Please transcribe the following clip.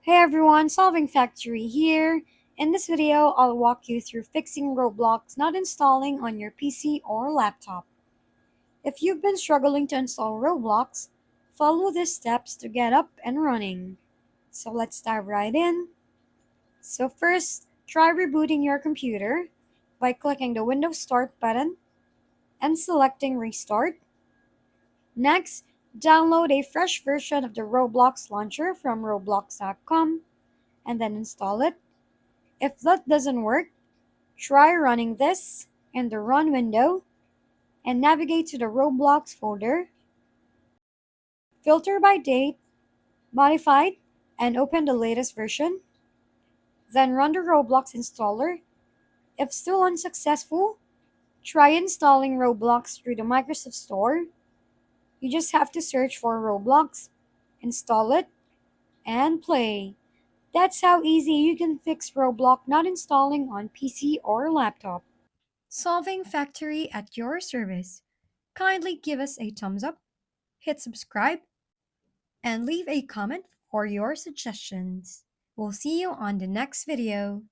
Hey everyone, Solving Factory here. In this video, I'll walk you through fixing Roblox not installing on your PC or laptop. If you've been struggling to install Roblox, follow these steps to get up and running. So let's dive right in. So first, try rebooting your computer by clicking the Windows Start button and selecting Restart. Next, download a fresh version of the Roblox launcher from roblox.com and then install it. If that doesn't work, try running this in the Run window and navigate to the Roblox folder, filter by date, modified, and open the latest version. Then run the Roblox installer. If still unsuccessful, try installing Roblox through the Microsoft Store. You just have to search for Roblox, install it, and play. That's how easy you can fix Roblox not installing on PC or laptop. Solving Factory at your service. Kindly give us a thumbs up, hit subscribe, and leave a comment for your suggestions. We'll see you on the next video.